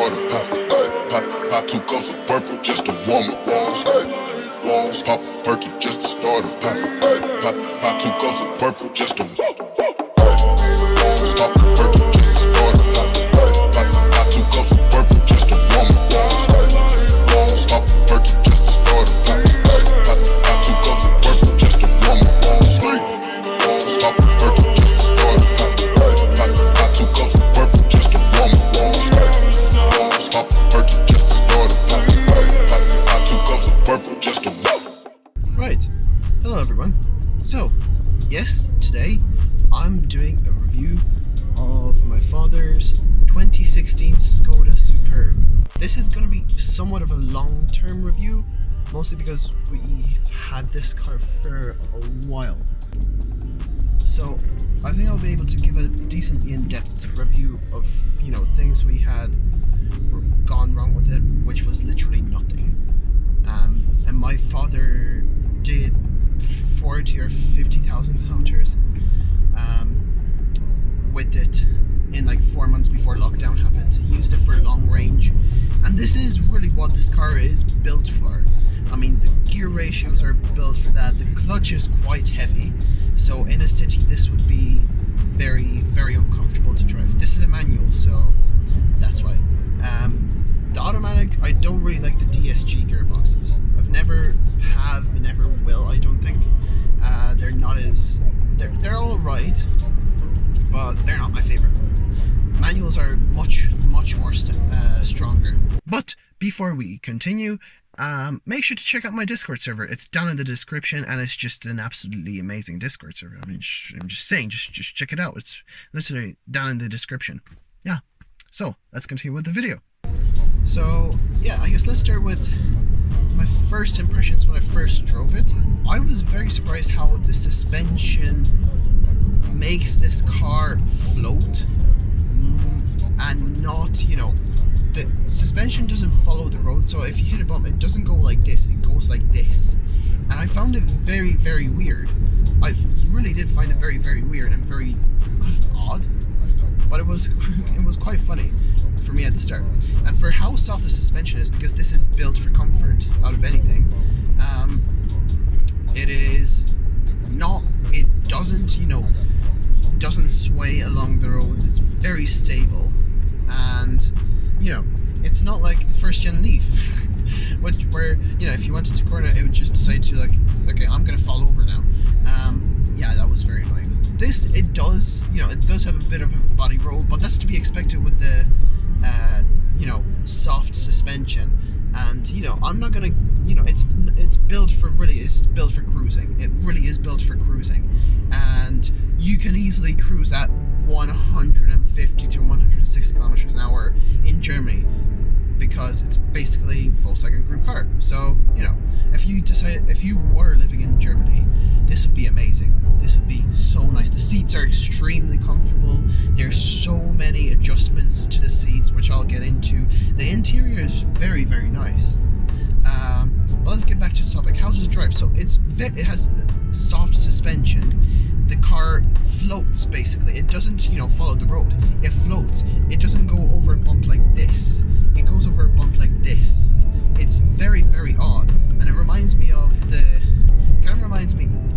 started popping. Pop 2 cups of purple just to warm up. Pop a perky just to start a popping. Pop 2 cups of purple just to pop a perky just to start a popping. Pop 2 cups of purple just to warm up. Pop a perky just to start a popping. Pop 2 cups of purple just to warm up. Pop a perky just to start a popping. Pop 2 cups of purple just to warm up. Pop a perky just to start a popping. Pop 2 cups of purple just to warm up. Right, hello everyone. So, yes, today I'm doing a review of my father's 2016 Skoda Superb. This is going to be somewhat of a long-term review, mostly because we've had this car for a while. So, I think I'll be able to give a decently in-depth review of, things we had gone wrong with it, which was literally nothing. And my father did 40 or 50,000 kilometers with it in like 4 months before lockdown happened. He used it for long range, and this is really what this car is built for. I mean, the gear ratios are built for that. The clutch is quite heavy, so in a city this would be very, very uncomfortable to drive. This is a manual, so that's why. The automatic, I don't really like the DSG gearboxes. I've never will, I don't think. They're not as... They're all right, but they're not my favorite. Manuals are much more stronger. But before we continue, make sure to check out my Discord server. It's down in the description, and it's just an absolutely amazing Discord server. I mean, I'm just saying, just check it out. It's literally down in the description. Yeah. So let's continue with the video. So yeah, I guess let's start with my first impressions when I first drove it. I was very surprised how the suspension makes this car float, and not, the suspension doesn't follow the road, so if you hit a bump, it doesn't go like this, it goes like this. And I found it very, very weird. I really did find it very, very weird and very odd, but it was quite funny for me at the start. And for how soft the suspension is, because this is built for comfort out of anything, it is not, it doesn't sway along the road. It's very stable, and it's not like the first gen Leaf where if you wanted to corner it would just decide to, like, okay, I'm gonna fall over now. Yeah, that was very annoying. This, it does have a bit of a body roll, but that's to be expected with the soft suspension. And I'm not gonna, it's built for cruising. It really is built for cruising, and you can easily cruise at 150 to 160 kilometers an hour in Germany, because it's basically Volkswagen Group car. So if you were living in Germany, this would be amazing. This would be so nice. The seats are extremely comfortable. There's so many adjustments to the seats, which I'll get into. The interior is very, very nice. But let's get back to the topic. How does it drive? So it has soft suspension. The car floats, basically. It doesn't, follow the road. It floats. It doesn't go over a bump like this. It goes over a bump like this. It's very, very odd, and it reminds me of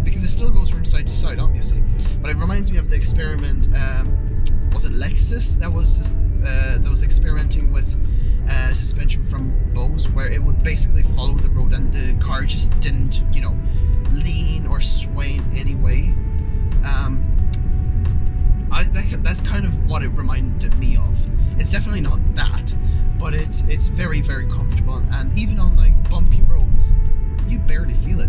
because it still goes from side to side, obviously, but it reminds me of the experiment. Was it Lexus that was experimenting with suspension from Bose, where it would basically follow the road and the car just didn't, lean or sway in any way. That's kind of what it reminded me of. It's definitely not that, but it's very, very comfortable, and even on like bumpy roads, you barely feel it.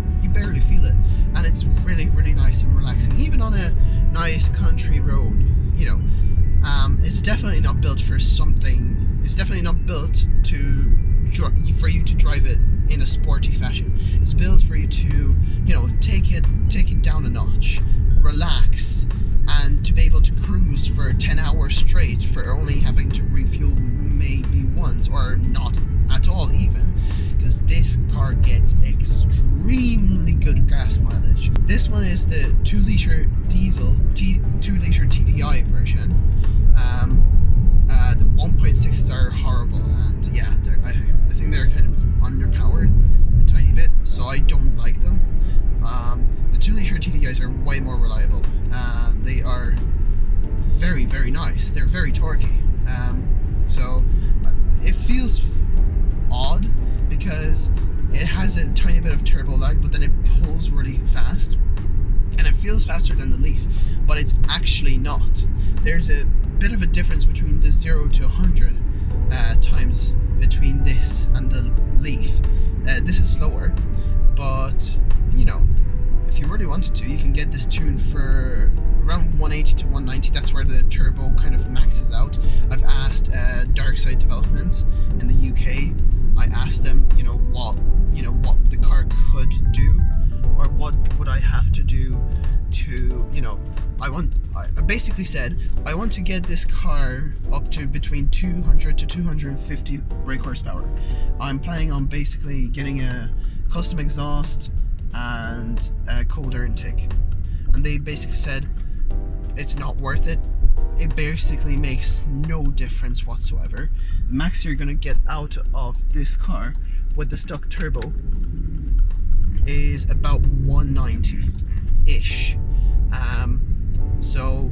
And it's really, really nice and relaxing. Even on a nice country road, it's definitely not built for something. It's definitely not built for you to drive it in a sporty fashion. It's built for you to, take it down a notch, relax, and to be able to cruise for 10 hours straight for only having to refuel maybe once, or not at all even, because this car gets extremely good gas mileage. This one is the 2-liter diesel, 2-liter TDI version. The 1.6s are horrible. guys are way more reliable. They are very, very nice. They're very torquey. So it feels odd because it has a tiny bit of turbo lag, but then it pulls really fast. And it feels faster than the Leaf, but it's actually not. There's a bit of a difference between the 0 to 100 times between this and the Leaf. This is slower, but you know, if you really wanted to, you can get this tuned for around 180 to 190. That's where the turbo kind of maxes out. I've asked Darkside Developments in the UK. I asked them, what the car could do, or what would I have to do to, I basically said I want to get this car up to between 200 to 250 brake horsepower. I'm planning on basically getting a custom exhaust and a cold air intake, and they basically said it's not worth it. It basically makes no difference whatsoever. The max you're gonna get out of this car with the stock turbo is about 190-ish. So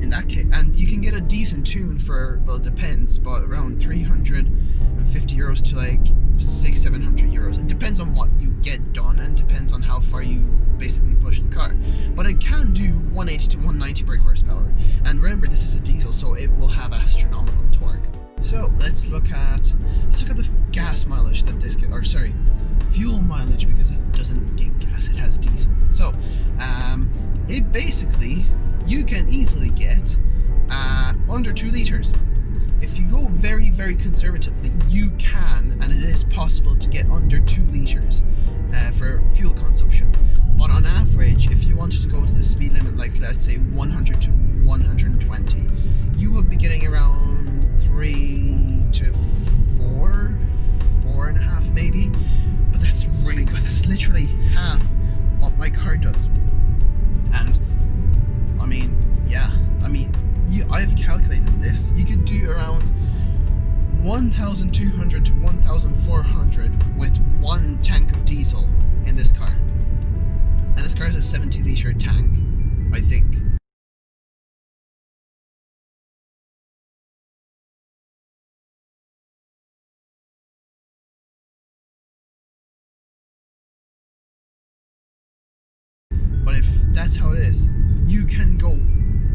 in that case, and you can get a decent tune for, well, it depends, but around 350 euros to like 600-700 euros. It depends on what you get done and depends on how far you basically push the car. But it can do 180 to 190 brake horsepower. And remember, this is a diesel, so it will have astronomical torque. So let's look at the gas mileage that this gets, or sorry, fuel mileage, because it doesn't get gas, it has diesel. So it basically, you can easily get under 2 liters. If you go very, very conservatively, you can, and it is possible to get under 2 liters for fuel consumption. But on average, if you wanted to go to the speed limit, like let's say 100 to 120, you would be getting around 3 to 4.5 maybe. But that's really good. That's literally half what my car does. And I've calculated this. You could do around 1,200 to 1,400 with 1 tank of diesel in this car. And this car is a 70-litre tank, I think. But if that's how it is, you can go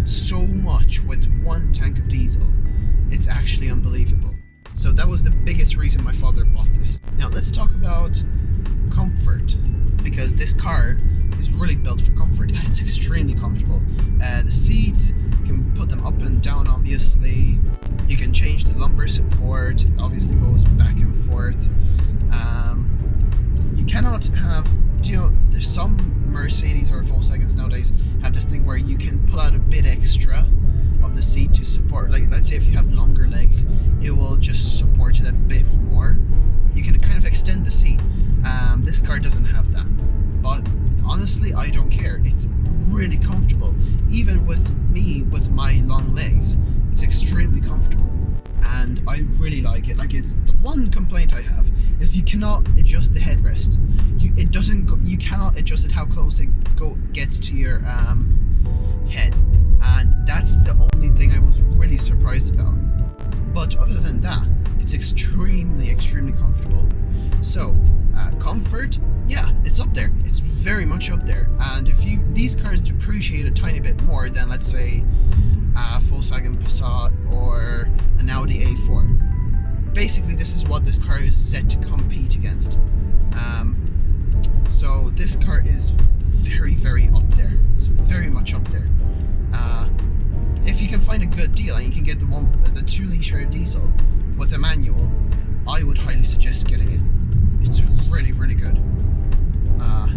so much with 1 tank of diesel. It's actually unbelievable. So that was the biggest reason my father bought this. Now let's talk about comfort, because this car is really built for comfort and it's extremely comfortable. The seats, you can put them up and down, obviously. You can change the lumbar support, it obviously goes back and forth. You cannot have, there's some Mercedes or Volkswagens nowadays have this thing where you can pull out a bit extra of the seat to support, like let's say if you have longer legs, it will just support it a bit more. You can kind of extend the seat. This car doesn't have that, but honestly I don't care. It's really comfortable. Even with me with my long legs, it's extremely comfortable and I really like it. Like, it's the one complaint I have is you cannot adjust the headrest. You cannot adjust it how close it gets to your head, and that's the only thing I was really surprised about. But other than that, it's extremely comfortable. So comfort, yeah, it's up there. It's very much up there. And if these cars depreciate a tiny bit more than, let's say, a Volkswagen Passat or an Audi A4, basically this is what this car is set to compete against. So this car is very up there. It's very much up there. If you can find a good deal and you can get the 2-litre diesel with a manual, I would highly suggest getting it. It's really good.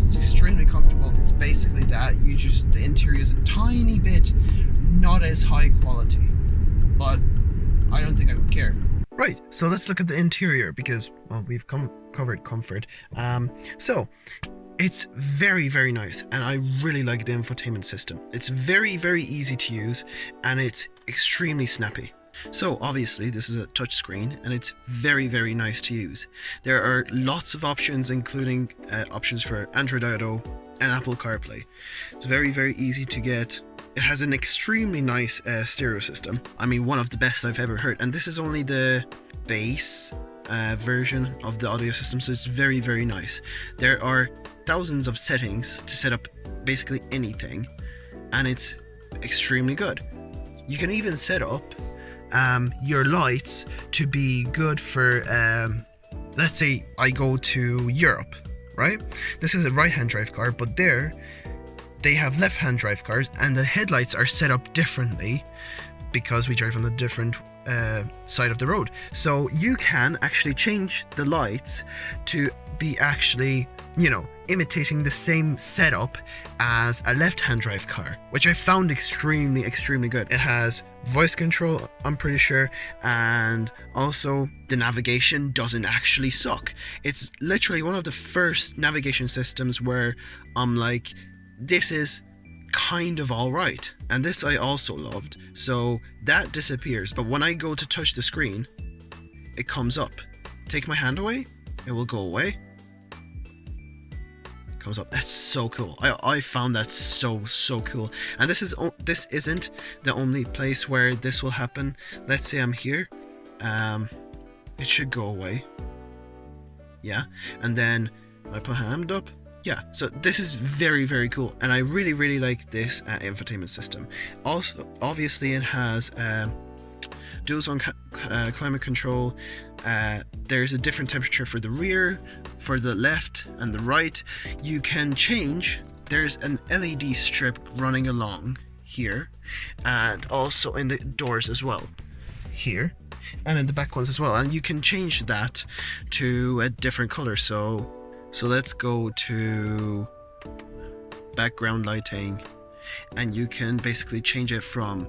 It's extremely comfortable. It's basically that the interior is a tiny bit not as high quality, but I don't think I would care. Right, so let's look at the interior because, well, we've covered comfort. So it's very nice, and I really like the infotainment system. It's very easy to use, and it's extremely snappy. So obviously this is a touch screen and it's very, very nice to use. There are lots of options, including options for Android Auto and Apple CarPlay. It's very, very easy to get. It has an extremely nice stereo system. I mean, one of the best I've ever heard. And this is only the base version of the audio system, so it's very, very nice. There are thousands of settings to set up basically anything, and it's extremely good. You can even set up your lights to be good for, let's say I go to Europe, right? This is a right-hand drive car, but there they have left-hand drive cars, and the headlights are set up differently because we drive on the different side of the road. So you can actually change the lights to be actually, you know, imitating the same setup as a left-hand drive car, which I found extremely, extremely good. It has voice control, I'm pretty sure, and also the navigation doesn't actually suck. It's literally one of the first navigation systems where I'm like, this is kind of alright, and this I also loved. So that disappears, but when I go to touch the screen, it comes up. Take my hand away, it will go away. It comes up. That's so cool. I found that so cool. And this isn't the only place where this will happen. Let's say I'm here, it should go away. Yeah, and then I put my hand up. Yeah, so this is very, very cool, and I really, really like this infotainment system. Also, obviously, it has dual zone climate control. There's a different temperature for the rear, for the left and the right. You can change. There's an LED strip running along here, and also in the doors as well, here, and in the back ones as well. And you can change that to a different color. So let's go to background lighting, and you can basically change it from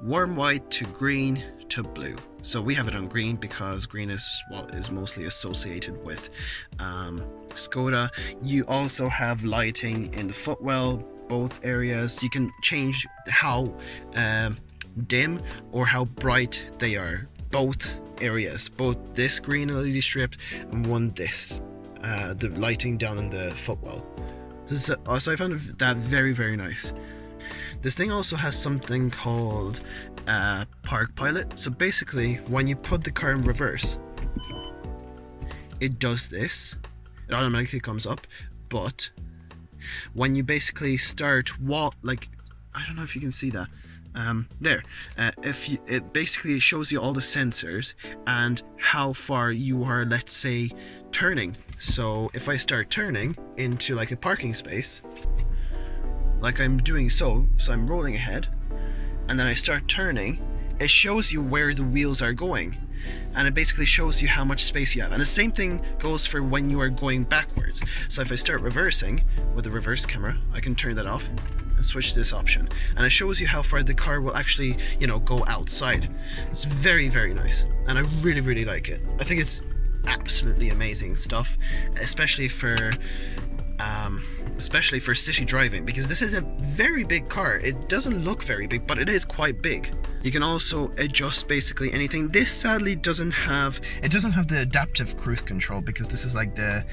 warm white to green to blue. So we have it on green because green is what is mostly associated with Skoda. You also have lighting in the footwell, both areas. You can change how dim or how bright they are, both areas, both this green LED strip and one this. The lighting down in the footwell. So I found that very, very nice. This thing also has something called Park Pilot. So basically, when you put the car in reverse, it does this. It automatically comes up. But when you basically start I don't know if you can see that. There. It basically shows you all the sensors and how far you are, let's say, turning. So if I start turning into like a parking space, like I'm doing so I'm rolling ahead, and then I start turning, it shows you where the wheels are going, and it basically shows you how much space you have. And the same thing goes for when you are going backwards. So if I start reversing with the reverse camera, I can turn that off and switch this option, and it shows you how far the car will actually, you know, go outside. It's very, very nice, and I really, really like it. I think it's absolutely amazing stuff, especially for city driving, because this is a very big car. It doesn't look very big, but it is quite big. You can also adjust basically anything. This sadly doesn't have the adaptive cruise control, because this is like the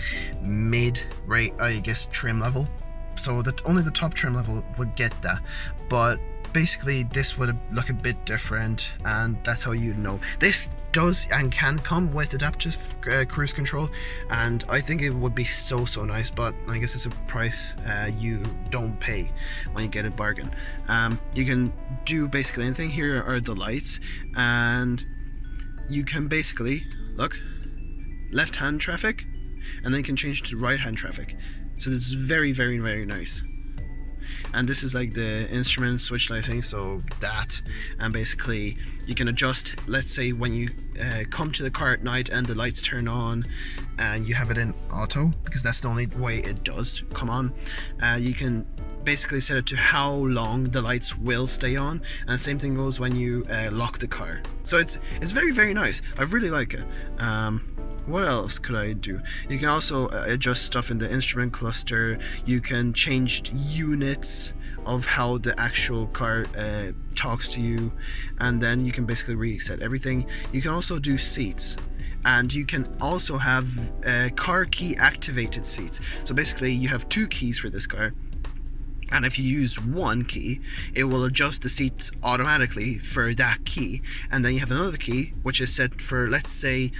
mid-rate, I guess, trim level. So that only the top trim level would get that, but basically this would look a bit different, and that's how you know. This does and can come with adaptive cruise control, and I think it would be so nice, but I guess it's a price you don't pay when you get a bargain. You can do basically anything. Here are the lights, and you can basically look left hand traffic, and then you can change to right hand traffic. So this is very, very, very nice. And this is like the instrument switch lighting, so that, and basically you can adjust, let's say when you come to the car at night and the lights turn on, and you have it in auto because that's the only way it does come on. You can basically set it to how long the lights will stay on, and the same thing goes when you lock the car. So it's very, very nice. I really like it. what else could I do? You can also adjust stuff in the instrument cluster. You can change units of how the actual car talks to you, and then you can basically reset everything. You can also do seats, and you can also have car key activated seats. So basically you have 2 keys for this car, and if you use 1 key, it will adjust the seats automatically for that key. And then you have another key which is set for, let's say,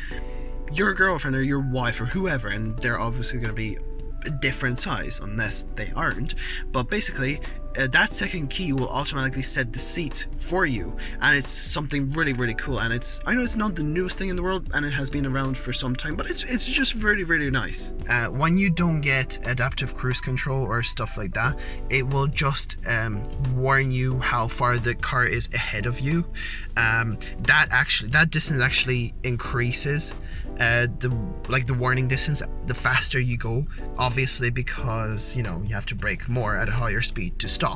your girlfriend or your wife or whoever, and they're obviously going to be a different size unless they aren't. But basically that second key will automatically set the seat for you, and it's something really, really cool. And I know it's not the newest thing in the world, and it has been around for some time, but it's just really, really nice. When you don't get adaptive cruise control or stuff like that, it will just warn you how far the car is ahead of you. That distance actually increases the warning distance the faster you go, obviously, because you have to brake more at a higher speed to stop.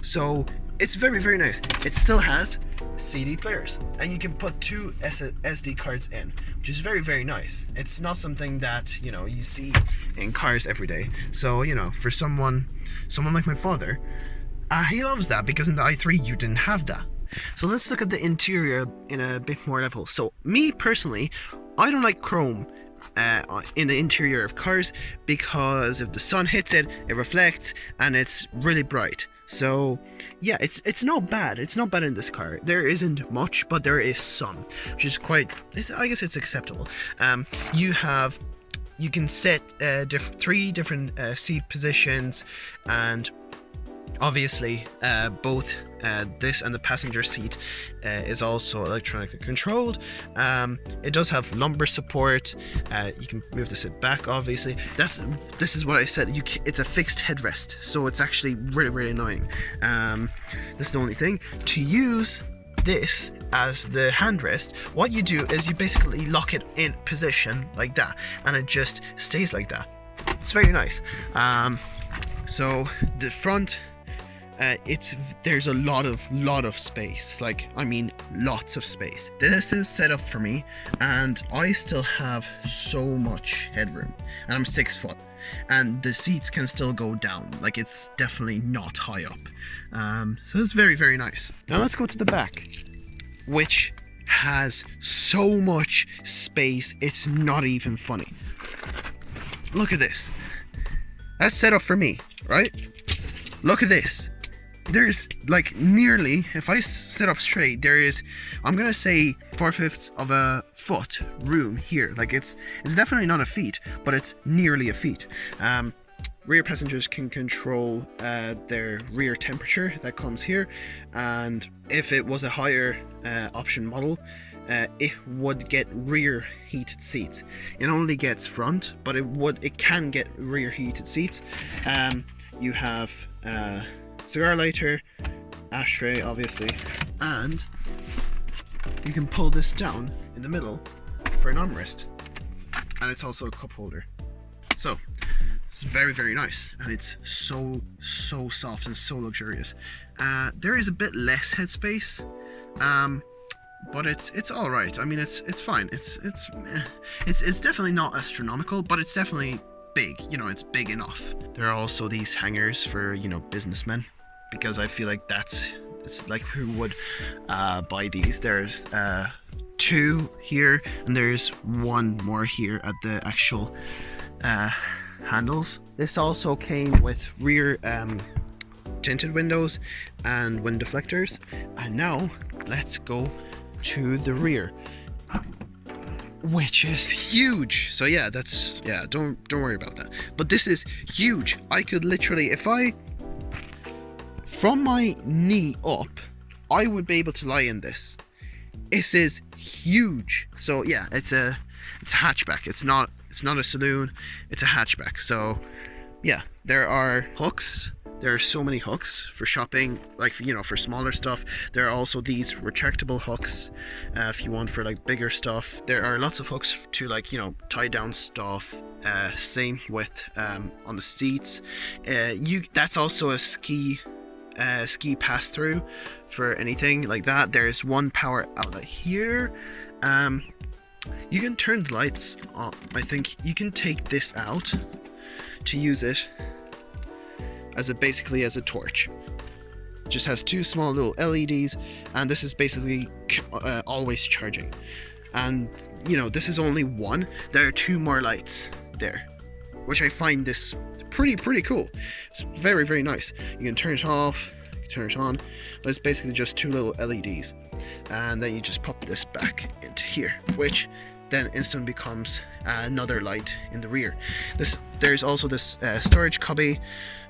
So it's very, very nice. It still has CD players, and you can put 2 SD cards in, which is very, very nice. It's not something that you see in cars every day. So for someone like my father, he loves that, because in the i3 you didn't have that. So let's look at the interior in a bit more level. So me personally, I don't like chrome in the interior of cars, because if the sun hits it, it reflects and it's really bright. So yeah, it's not bad. It's not bad in this car. There isn't much, but there is some, which is I guess it's acceptable. You can set 3 different seat positions, and obviously both this and the passenger seat is also electronically controlled. It does have lumbar support. You can move the seat back, obviously. This is what I said, it's a fixed headrest, so it's actually really, really annoying. That's the only thing. To use this as the handrest, what you do is you basically lock it in position like that, and it just stays like that. It's very nice. So the front, there's a lot of space, lots of space. This is set up for me, and I still have so much headroom, and I'm 6 foot, and the seats can still go down. It's definitely not high up. So it's very, very nice. Now let's go to the back, which has so much space, it's not even funny. Look at this. That's set up for me, right? Look at this. There's nearly, if I sit up straight, there is, I'm gonna say 4/5 of a foot room here. It's definitely not a feet, but it's nearly a feet. Rear passengers can control their rear temperature that comes here, and if it was a higher option model, it would get rear heated seats. It only gets front, but it can get rear heated seats. You have cigar lighter, ashtray, obviously, and you can pull this down in the middle for an armrest, and it's also a cup holder. So it's very, very nice, and it's so soft and so luxurious. There is a bit less headspace, but it's all right. I mean, it's fine. It's definitely not astronomical, but it's definitely big. It's big enough. There are also these hangers for businessmen, because I feel like it's who would buy these. There's 2 here, and there's 1 more here at the actual handles. This also came with rear tinted windows and wind deflectors. And now let's go to the rear, which is huge. So yeah, don't worry about that. But this is huge. I could literally, from my knee up, I would be able to lie in this. This is huge. So yeah, it's a hatchback. It's not a saloon, it's a hatchback. So yeah, there are hooks. There are so many hooks for shopping, for smaller stuff. There are also these retractable hooks if you want for bigger stuff. There are lots of hooks to tie down stuff. Same with on the seats. That's also a ski pass through for anything like that. There's 1 power outlet here. You can turn the lights on. I think you can take this out to use it as basically as a torch. Just has two small little LEDs, and this is basically always charging. And you know, this is only one. There are two more lights there, which I find this pretty cool. It's very, very nice. You can turn it off, turn it on, but it's basically just two little LEDs, and then you just pop this back into here, which then instantly becomes another light in the rear. There's also this storage cubby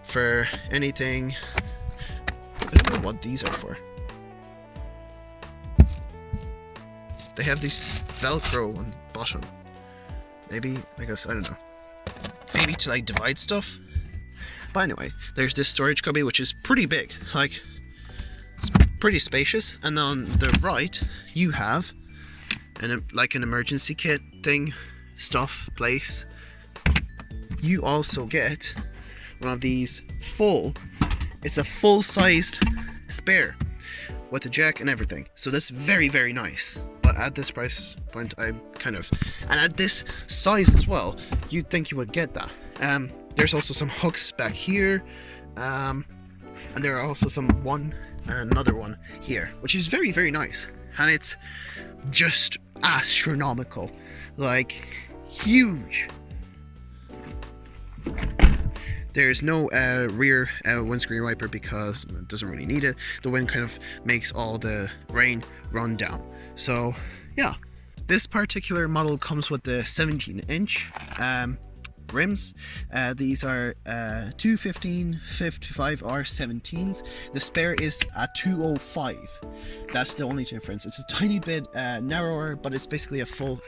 for anything. I don't know what these are for. They have these Velcro on the bottom. Maybe, I guess, I don't know. Maybe to like divide stuff. But anyway, there's this storage cubby, which is pretty big. Like, it's pretty spacious. And on the right, you have an emergency kit thing, stuff, place. You also get one of these it's a full-sized spare with a jack and everything. So that's very, very nice. But at this price point, and at this size as well, you'd think you would get that. There's also some hooks back here, and there are also another one here, which is very, very nice. And it's just astronomical, like huge. There's no rear windscreen wiper because it doesn't really need it. The wind kind of makes all the rain run down. So yeah, this particular model comes with the 17-inch rims. These are 215, 55 or 17s. The spare is a 205. That's the only difference. It's a tiny bit narrower, but it's basically a full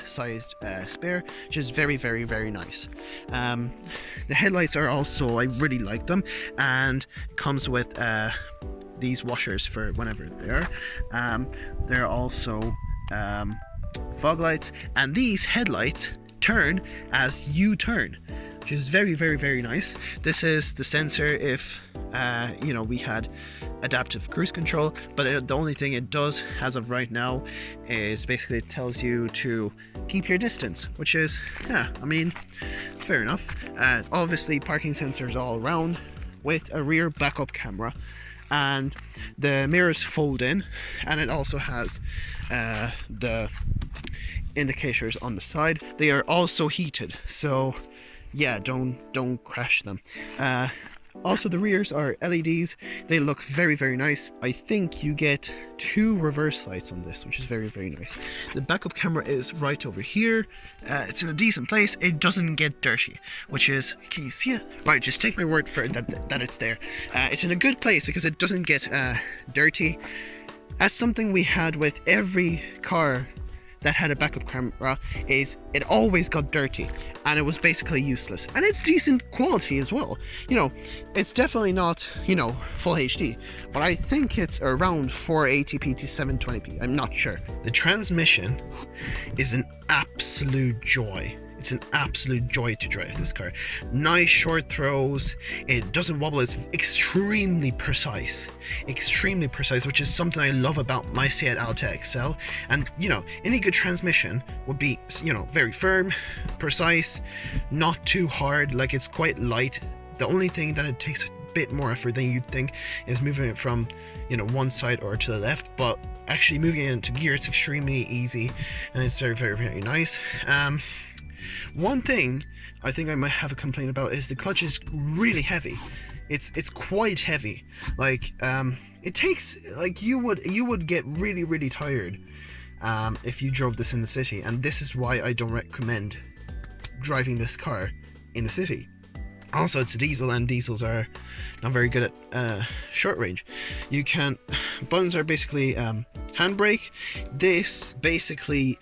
sized spare, which is very, very, very nice. The headlights are also, I really like them, and comes with these washers for whenever they are. There are also fog lights, and these headlights turn as you turn, which is very, very, very nice. This is the sensor if we had adaptive cruise control, but the only thing it does as of right now is basically it tells you to keep your distance, which is, yeah, I mean, fair enough. Obviously parking sensors all around with a rear backup camera, and the mirrors fold in, and it also has the indicators on the side. They are also heated, so yeah, don't crash them. Also, the rears are LEDs. They look very, very nice. I think you get 2 reverse lights on this, which is very, very nice. The backup camera is right over here. It's in a decent place. It doesn't get dirty, which is, can you see it? Right, just take my word for it that it's there. It's in a good place because it doesn't get dirty. That's something we had with every car that had a backup camera, is it always got dirty and it was basically useless. And it's decent quality as well. You know, it's definitely not, full HD, but I think it's around 480p to 720p. I'm not sure. The transmission is an absolute joy. It's an absolute joy to drive this car. Nice short throws. It doesn't wobble. It's extremely precise, which is something I love about my Seat Alta XL. And any good transmission would be very firm, precise, not too hard. Like, it's quite light. The only thing that it takes a bit more effort than you'd think is moving it from one side or to the left, but actually moving it into gear, it's extremely easy, and it's very, very, very nice. One thing I think I might have a complaint about is the clutch is really heavy. It's quite heavy. Like, it takes, like, you would get really, really tired if you drove this in the city, and this is why I don't recommend driving this car in the city. Also, it's a diesel, and diesels are not very good at short range. Buttons are basically handbrake. This basically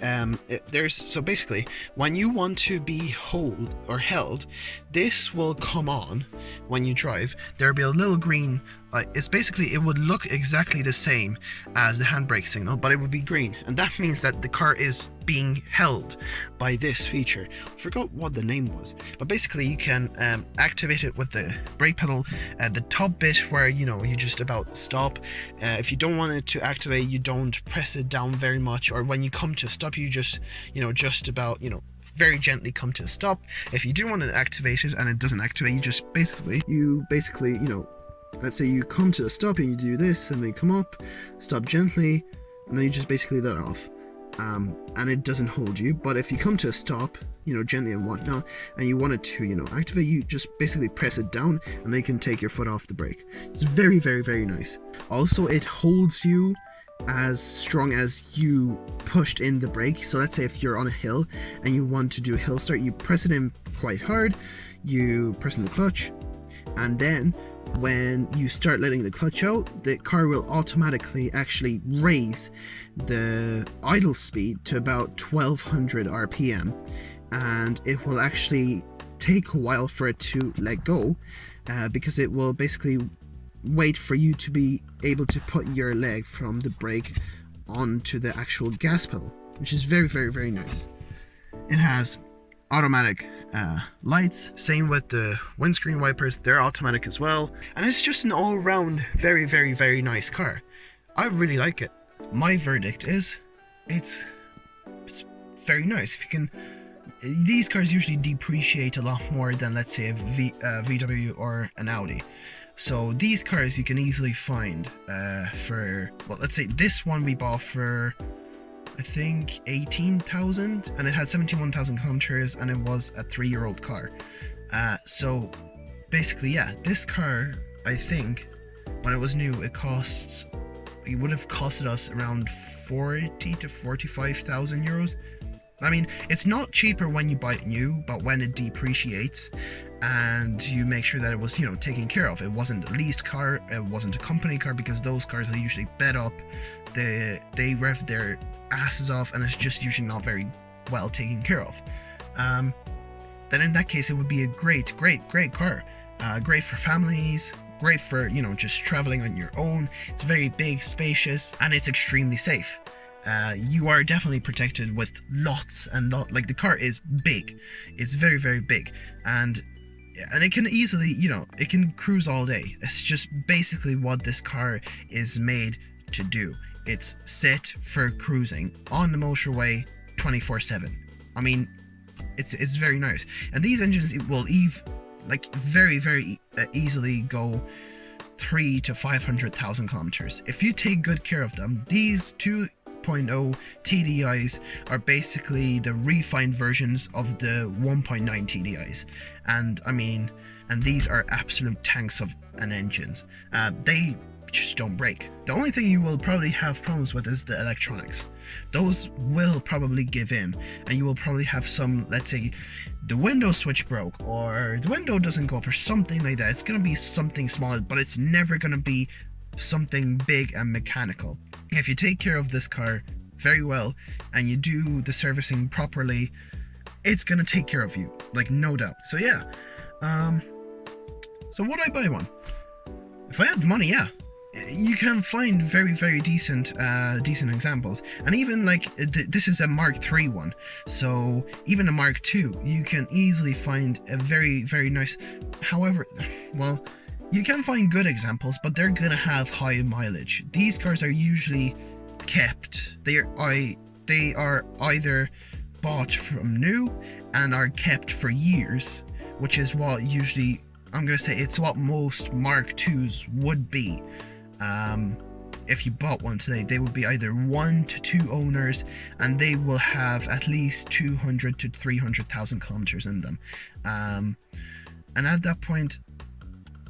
basically when you want to be held, this will come on when you drive. There'll be a little green it's basically, it would look exactly the same as the handbrake signal, but it would be green, and that means that the car is being held by this feature. I forgot what the name was, but basically you can activate it with the brake pedal at the top bit where, you know, you just about stop. If you don't want it to activate, you don't press it down very much, or when you come to stop, you just, you know, just about, you know, very gently come to a stop. If you do want to activate it and it doesn't activate, you just basically, you know, let's say you come to a stop and you do this, and then you come up, stop gently, and then you just basically let it off. And it doesn't hold you. But if you come to a stop, you know, gently and whatnot, and you want it to, you know, activate, you just basically press it down, and then you can take your foot off the brake. It's very, very, very nice. Also, it holds you as strong as you pushed in the brake. So let's say if you're on a hill and you want to do a hill start, you press it in quite hard, you press in the clutch, and then when you start letting the clutch out, the car will automatically actually raise the idle speed to about 1200 RPM, and it will actually take a while for it to let go, because it will basically wait for you to be able to put your leg from the brake onto the actual gas pedal, which is very, very, very nice. It has automatic lights, same with the windscreen wipers, they're automatic as well, and it's just an all-round very, very, very nice car. I really like it. My verdict is it's very nice. If you can, these cars usually depreciate a lot more than, let's say, a VW or an Audi. So these cars you can easily find for, well, let's say this one we bought for, I think, 18,000, and it had 71,000 kilometers, and it was a 3-year-old car. So basically, yeah, this car, I think, when it was new, it would have costed us around 40 to 45,000 euros. I mean, it's not cheaper when you buy it new, but when it depreciates and you make sure that it was, you know, taken care of. It wasn't a leased car, it wasn't a company car, because those cars are usually bed up, they rev their asses off, and it's just usually not very well taken care of. Then in that case, it would be a great car. Great for families, great for, you know, just traveling on your own. It's very big, spacious, and it's extremely safe. You are definitely protected with lots and like, the car is big. It's very, very big, and it can easily, you know, it can cruise all day. It's just basically what this car is made to do. It's set for cruising on the motorway 24/7. I mean, it's very nice, and these engines will very, very easily go 300,000 to 500,000 kilometers if you take good care of them. These 2.0 TDIs are basically the refined versions of the 1.9 TDIs, and I mean, and these are absolute tanks of engines. They just don't break. The only thing you will probably have problems with is the electronics. Those will probably give in, and you will probably have some, let's say, the window switch broke, or the window doesn't go up, or something like that. It's gonna be something small, but it's never gonna be something big and mechanical. If you take care of this car very well and you do the servicing properly, it's gonna take care of you, like, no doubt. So yeah, so would I buy one? If I had the money, yeah. You can find very, very decent examples, and even like this is a Mark III one, so even a Mark II, you can easily find a very, very nice. However, well, you can find good examples, but they're gonna have high mileage. These cars are usually kept. They are either bought from new and are kept for years, which is what usually, I'm gonna say, it's what most Mark IIs would be. If you bought one today, they would be either 1 to 2 owners, and they will have at least 200 to 300,000 kilometers in them. And at that point,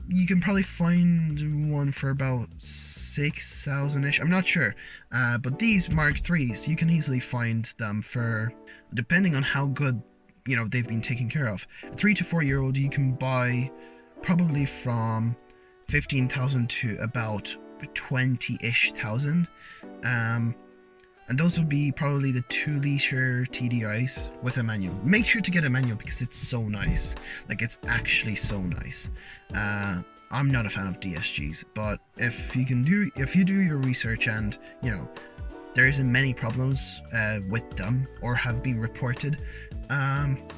you can probably find one for about 6,000-ish. I'm not sure. But these Mark IIIs, you can easily find them for, depending on how good, you know, they've been taken care of. A 3 to 4 year old you can buy probably from 15,000 to about 20-ish thousand. And those would be probably the 2-litre TDIs with a manual. Make sure to get a manual because it's so nice. Like, it's actually so nice. I'm not a fan of DSGs, but if you do your research and, you know, there isn't many problems with them or have been reported,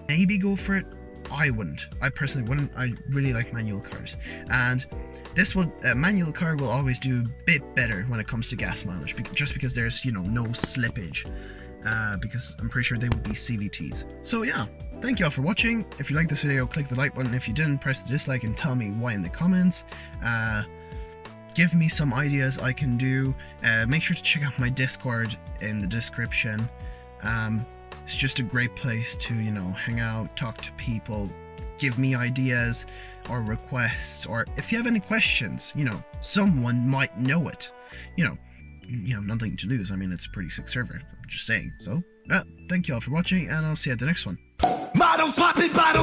maybe go for it. I wouldn't. I personally wouldn't. I really like manual cars, and this manual car will always do a bit better when it comes to gas mileage, just because there's, you know, no slippage, because I'm pretty sure they would be CVTs. So yeah, thank you all for watching. If you like this video, click the like button. If you didn't, press the dislike and tell me why in the comments. Give me some ideas I can do. Make sure to check out my Discord in the description. It's just a great place to, you know, hang out, talk to people, give me ideas or requests, or if you have any questions, you know, someone might know it. You know, you have nothing to lose. I mean, it's a pretty sick server. I'm just saying. So, thank you all for watching, and I'll see you at the next one. Models popping bottles.